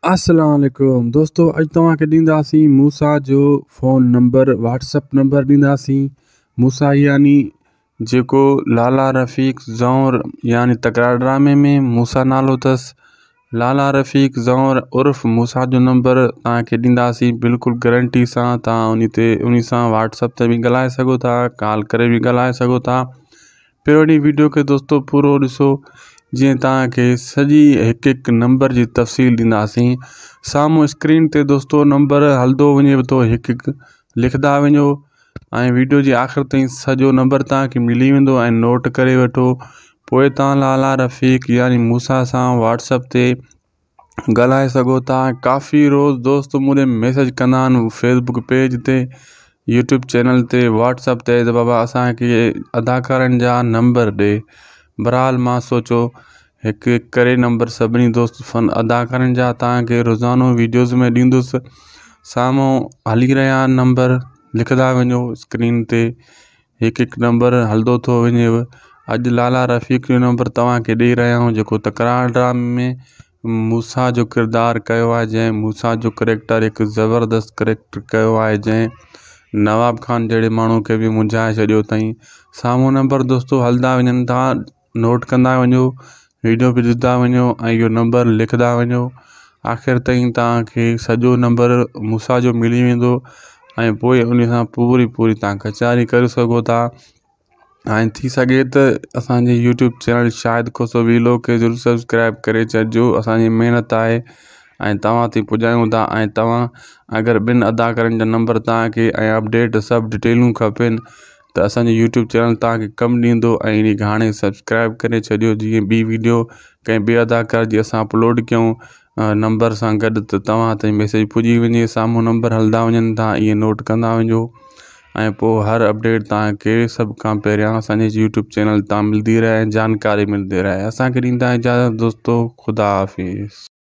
अस्सलाम वालेकुम दोस्तों, अज तव्हांखे ॾींदासीं मूसा जो फ़ोन नंबर व्हाट्सअप नंबर ॾींदासीं। मूसा यानी जेको लाला रफ़ीक ज़ौर यानी तकरार ड्रामे में मूसा नालो अथसि। लाला रफ़ीक ज़ौर उर्फ़ मूसा जो नंबर तव्हांखे ॾींदासीं बिल्कुलु गारंटी सां। तव्हां उन सां व्हाट्सअप ते बि ॻाल्हाए सघो था, कॉल करे बि ॻाल्हाए सघो था। पहिरीं वीडियो खे दोस्तों पूरो ॾिसो, जीअं तव्हांखे सॼी हिकु नंबर जी तफ़सील ॾींदासीं। साम्हूं स्क्रीन ते दोस्तों नंबर हलंदो वञे थो, हिकु हिकु लिखंदा वञो ऐं वीडियो जी आख़िर ताईं सॼो नंबर तव्हांखे मिली वेंदो ऐं नोट करे वठो। पोइ तव्हां लाला रफ़ीक यानी मूसा सां व्हाट्सअप ते ॻाल्हाए सघो था। काफ़ी रोज़ दोस्त मुझे मैसेज कंदा आहिनि फेसबुक पेज ते, यूट्यूब चैनल ते, व्हाट्सअप ते, त बाबा असांखे अदाकारनि जा नंबर ॾे। बहरहाल मां सोचो हिकु हिकु करे नंबर सभिनी दोस्त फ़न अदाकारनि जा तव्हांखे रोज़ानो वीडियोज़ में ॾींदुसि। साम्हूं हली रहिया नंबर लिखंदा वञो स्क्रीन ते, हिकु हिकु नंबर हलंदो थो वञेव। अॼु लाला रफ़ीक जो नंबर तव्हांखे ॾेई रहिया आहियूं, जेको तकरार ड्रामे में मूसा जो किरदारु कयो आहे, जंहिं मूसा जो करेक्टर हिकु ज़बरदस्त करेक्टर कयो आहे, जंहिं नवाब खान जहिड़े माण्हू खे बि मुंझाए छॾियो अथई। साम्हूं नंबर दोस्तों हलंदा वञनि था, नोट कंदा वञो, वीडियो बि ॾिसंदा वञो ऐं इहो नंबर लिखंदा वञो। आख़िर ताईं तव्हांखे सॼो नंबर मूसा जो मिली वेंदो ऐं पोइ उन सां पूरी तव्हां कचारी करे सघो था। ऐं थी सघे त असांजे यूट्यूब चैनल शाहिद खोसो वीलो खे ज़रूरु सब्सक्राइब करे छॾिजो। असांजी महिनत आहे ऐं तव्हां ते पुॼायूं था। ऐं तव्हां अगरि ॿिनि अदाकारनि जा नंबर तव्हांखे ऐं अपडेट सभु डिटेलूं खपनि त असांजो यूट्यूब चैनल तव्हांखे कमु ॾींदो। ऐं इन खे हाणे सब्सक्राइब करे छॾियो, जीअं ॿी वीडियो कंहिं ॿिए अदाकार जी असां अपलोड कयूं नंबर सां गॾु त तव्हां ताईं मैसेज पुॼी वञे। साम्हूं नंबर हलंदा वञनि था, इहे नोट कंदा वञो ऐं पोइ हर अपडेट तव्हांखे सभु खां पहिरियां असांजे यूट्यूब चैनल तां मिलंदी रहे, जानकारी मिलंदी रहे। असांखे ॾींदा इजाज़त दोस्तों, ख़ुदा हाफ़िज़।